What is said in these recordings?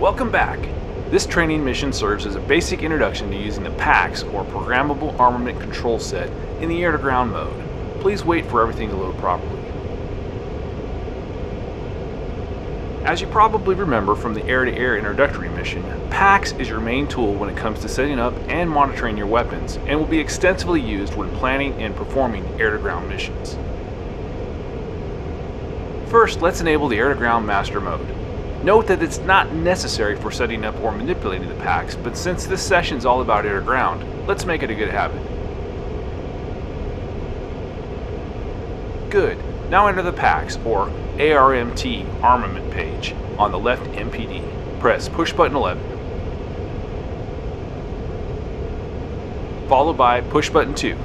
Welcome back. This training mission serves as a basic introduction to using the PACS, or Programmable Armament Control Set, in the air-to-ground mode. Please wait for everything to load properly. As you probably remember from the air-to-air introductory mission, PACS is your main tool when it comes to setting up and monitoring your weapons, and will be extensively used when planning and performing air-to-ground missions. First, let's enable the air-to-ground master mode. Note that it's not necessary for setting up or manipulating the PACS, but since this session is all about air-to-ground, let's make it a good habit. Good. Now enter the PACS, or ARMT armament page, on the left MPD. Press push button 11, followed by push button 2.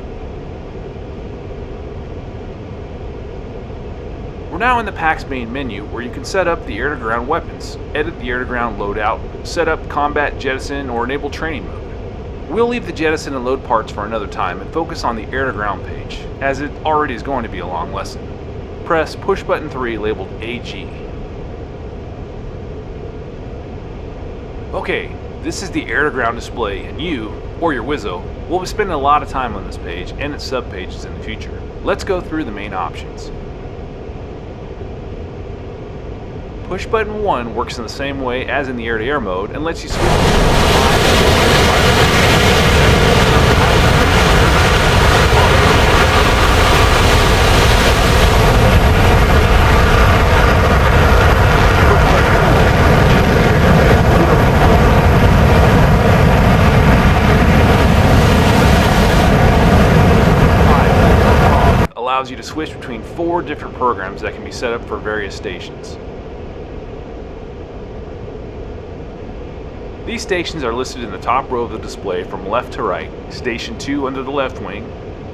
We're now in the PACS main menu, where you can set up the air-to-ground weapons, edit the air-to-ground loadout, set up combat jettison, or enable training mode. We'll leave the jettison and load parts for another time and focus on the air-to-ground page, as it already is going to be a long lesson. Press push button 3 labeled AG. Okay, this is the air-to-ground display, and you, or your Wizzo, will be spending a lot of time on this page and its subpages in the future. Let's go through the main options. Push button 1 works in the same way as in the air-to-air mode and lets you switch allows you to switch between 4 different programs that can be set up for various stations. These stations are listed in the top row of the display from left to right. Station 2 under the left wing,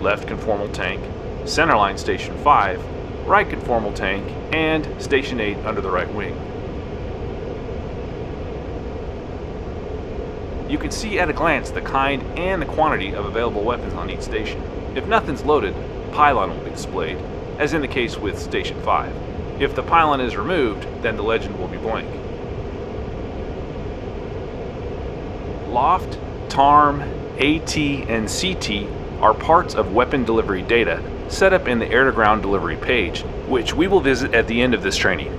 left conformal tank, centerline Station 5, right conformal tank, and Station 8 under the right wing. You can see at a glance the kind and the quantity of available weapons on each station. If nothing's loaded, pylon will be displayed, as in the case with Station 5. If the pylon is removed, then the legend will be blank. Loft, TARM, AT, and CT are parts of weapon delivery data set up in the air-to-ground delivery page, which we will visit at the end of this training.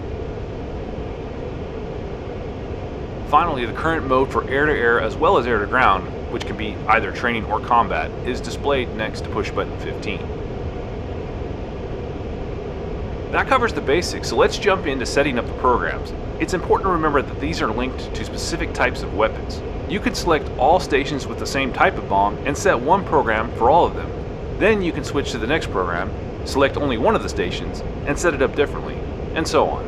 Finally, the current mode for air-to-air as well as air-to-ground, which can be either training or combat, is displayed next to push button 15. That covers the basics, so let's jump into setting up the programs. It's important to remember that these are linked to specific types of weapons. You can select all stations with the same type of bomb and set one program for all of them. Then you can switch to the next program, select only one of the stations, and set it up differently, and so on.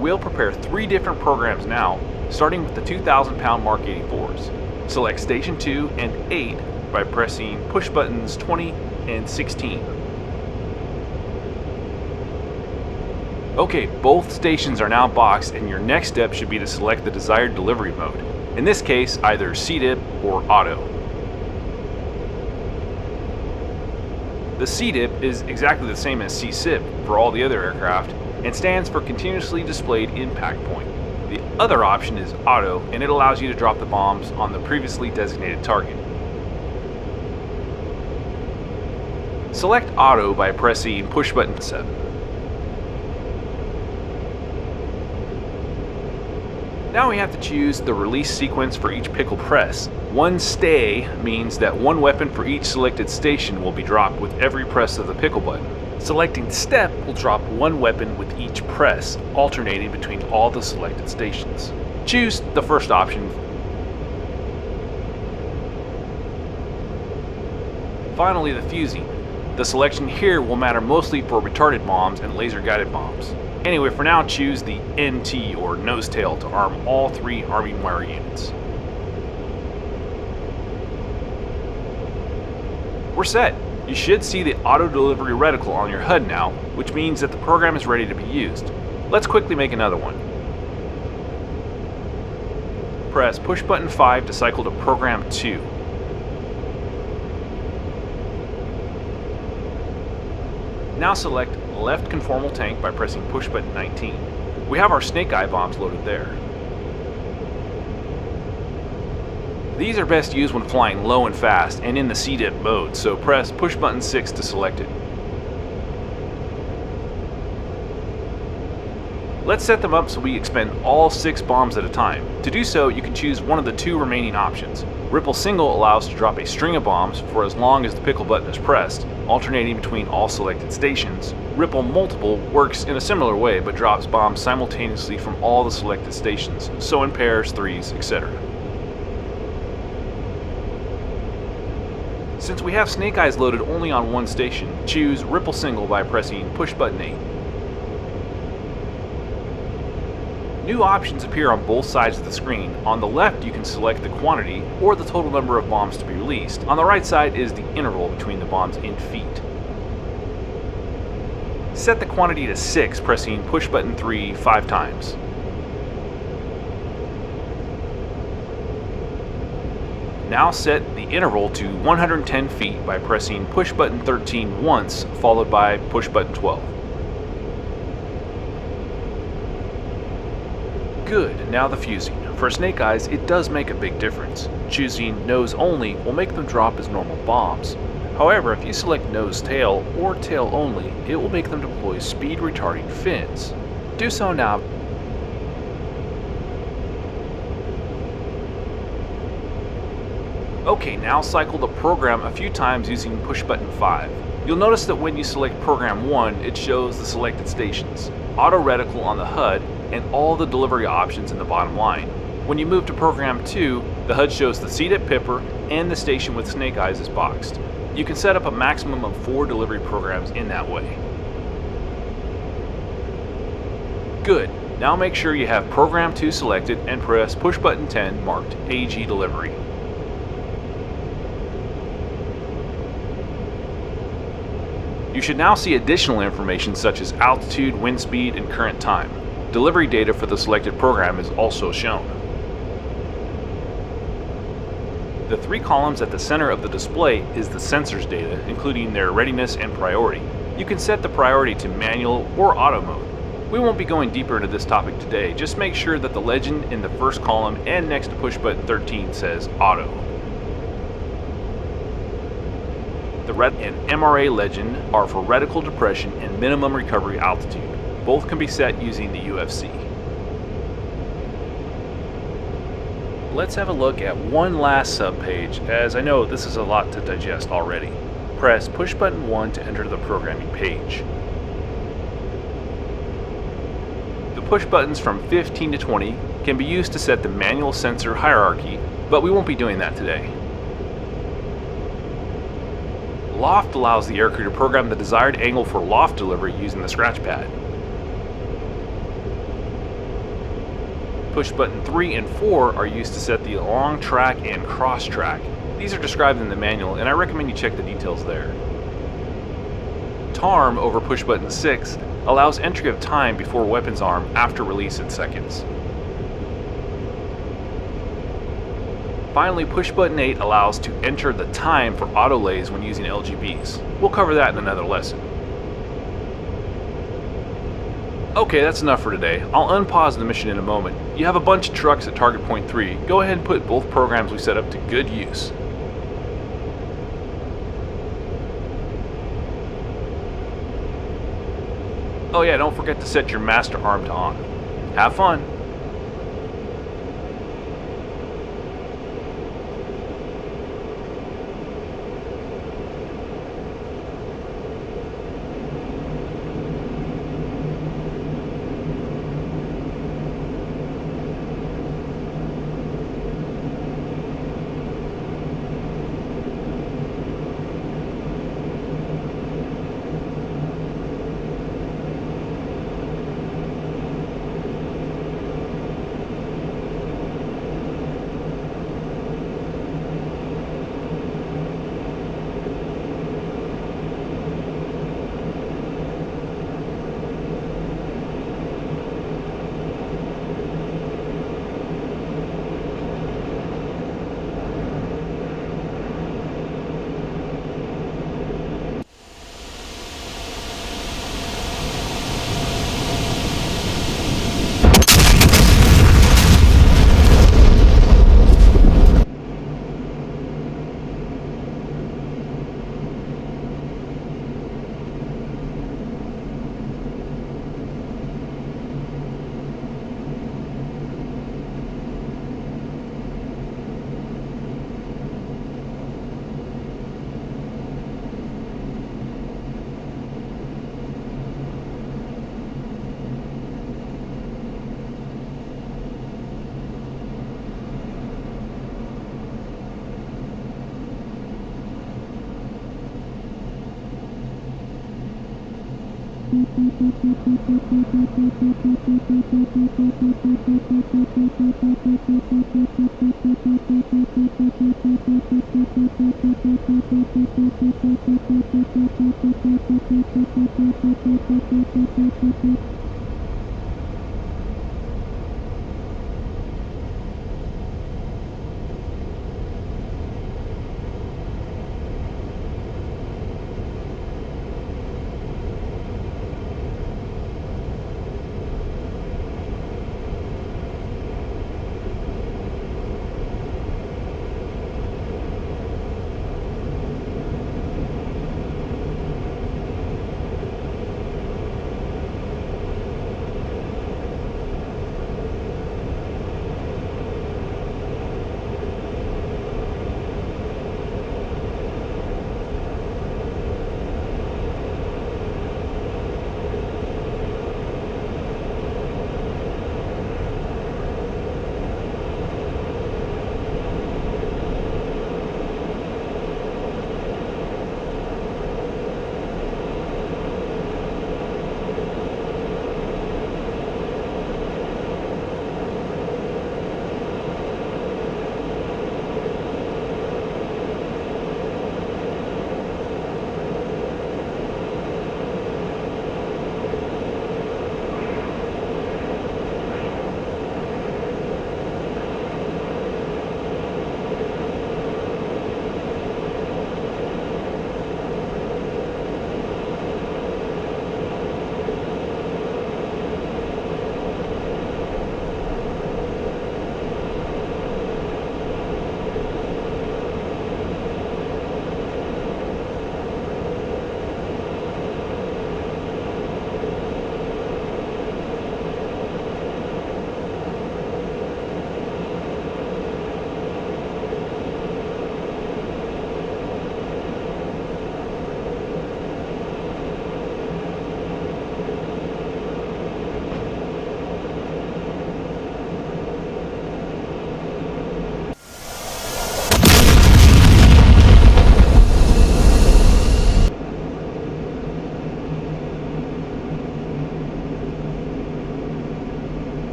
We'll prepare 3 different programs now, starting with the 2,000-pound Mark 84s. Select Station 2 and 8 by pressing push buttons 20 and 16. Okay, both stations are now boxed, and your next step should be to select the desired delivery mode. In this case, either CDIP or Auto. The CDIP is exactly the same as CSIP for all the other aircraft and stands for Continuously Displayed Impact Point. The other option is Auto, and it allows you to drop the bombs on the previously designated target. Select Auto by pressing push button 7. Now we have to choose the release sequence for each pickle press. One stay means that one weapon for each selected station will be dropped with every press of the pickle button. Selecting step will drop one weapon with each press, alternating between all the selected stations. Choose the first option. Finally, the fusing. The selection here will matter mostly for retarded bombs and laser-guided bombs. Anyway, for now, choose the NT, or nose tail, to arm all 3 arming wire units. We're set. You should see the auto delivery reticle on your HUD now, which means that the program is ready to be used. Let's quickly make another one. Press push button 5 to cycle to program 2. Now select left conformal tank by pressing push button 19. We have our snake eye bombs loaded there. These are best used when flying low and fast and in the C-dip mode, so press push button 6 to select it. Let's set them up so we expend all 6 bombs at a time. To do so, you can choose one of the 2 remaining options. Ripple Single allows to drop a string of bombs for as long as the pickle button is pressed, alternating between all selected stations. Ripple Multiple works in a similar way but drops bombs simultaneously from all the selected stations, so in pairs, threes, etc. Since we have Snake Eyes loaded only on one station, choose Ripple Single by pressing push button 8. New options appear on both sides of the screen. On the left, you can select the quantity or the total number of bombs to be released. On the right side is the interval between the bombs in feet. Set the quantity to 6, pressing push button 3 5 times. Now set the interval to 110 feet by pressing push button 13 once, followed by push button 12. Good, now the fusing. For Snake Eyes, it does make a big difference. Choosing nose only will make them drop as normal bombs. However, if you select nose tail or tail only, it will make them deploy speed retarding fins. Do so now. Okay, now cycle the program a few times using push button 5. You'll notice that when you select program 1, it shows the selected stations, auto reticle on the HUD, and all the delivery options in the bottom line. When you move to program 2, the HUD shows the C-dip pipper and the station with Snake Eyes is boxed. You can set up a maximum of 4 delivery programs in that way. Good, now make sure you have program 2 selected and press push button 10 marked AG delivery. You should now see additional information such as altitude, wind speed, and current time. Delivery data for the selected program is also shown. The 3 columns at the center of the display is the sensors data, including their readiness and priority. You can set the priority to manual or auto mode. We won't be going deeper into this topic today, just make sure that the legend in the first column and next to push button 13 says auto. The red and MRA legend are for reticle depression and minimum recovery altitude. Both can be set using the UFC. Let's have a look at one last subpage, as I know this is a lot to digest already. Press push button 1 to enter the programming page. The push buttons from 15 to 20 can be used to set the manual sensor hierarchy, but we won't be doing that today. Loft allows the aircrew to program the desired angle for loft delivery using the scratch pad. Push button 3 and 4 are used to set the long track and cross track. These are described in the manual, and I recommend you check the details there. TARM over push button 6 allows entry of time before weapons arm after release in seconds. Finally, push button 8 allows to enter the time for auto lays when using LGBs. We'll cover that in another lesson. Okay, that's enough for today. I'll unpause the mission in a moment. You have a bunch of trucks at target point 3. Go ahead and put both programs we set up to good use. Oh yeah, don't forget to set your master arm to on. Have fun!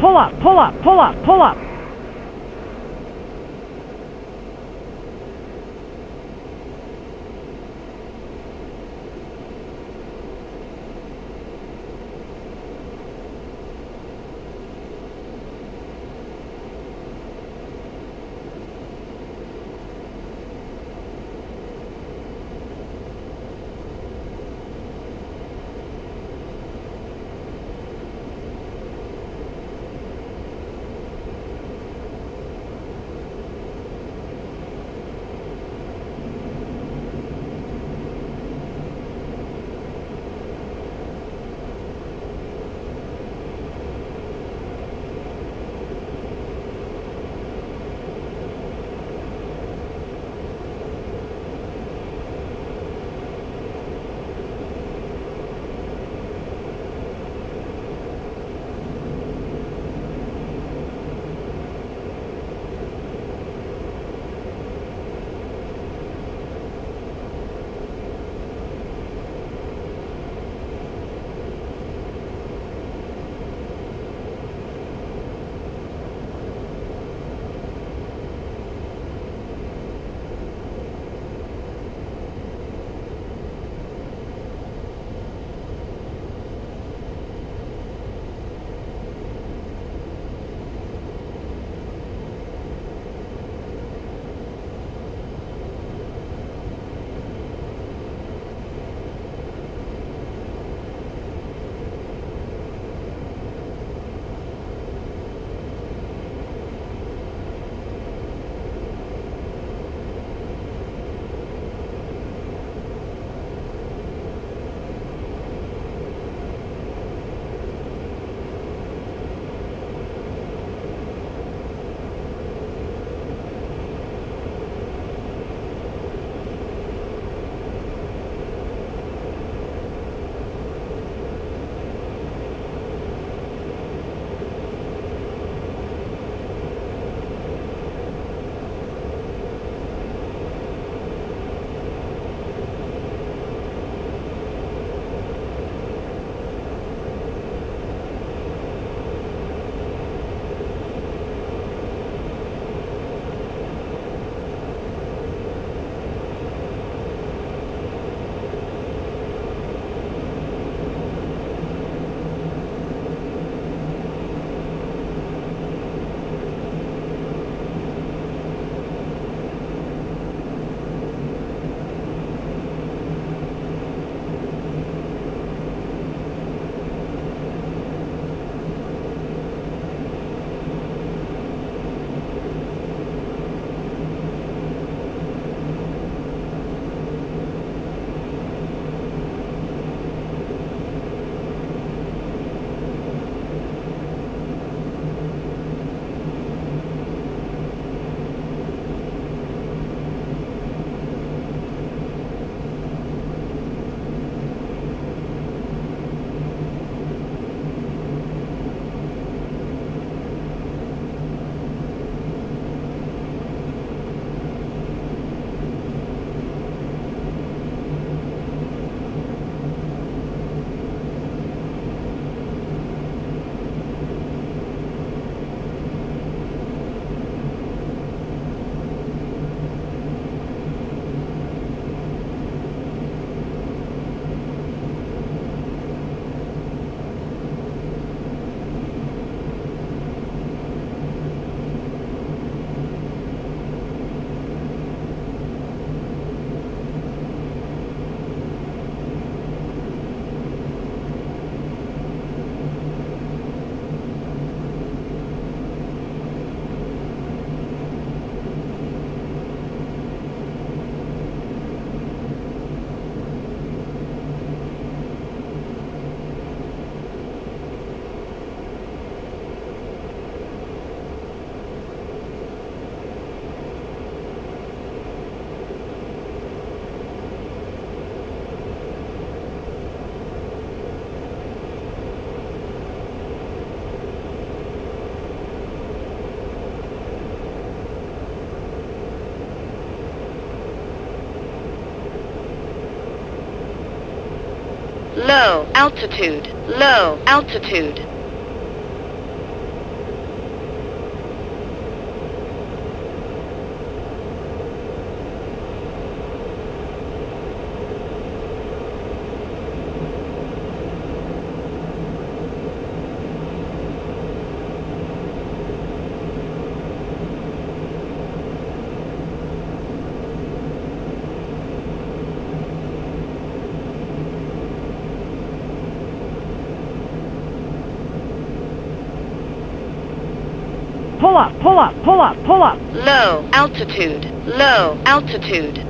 Pull up, pull up, pull up, pull up. low altitude, low altitude. Pull up, pull up, pull up, pull up. Low altitude, low altitude.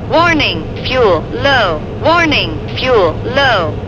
Warning, fuel low. Warning, fuel low.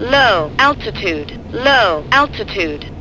Low altitude, low altitude.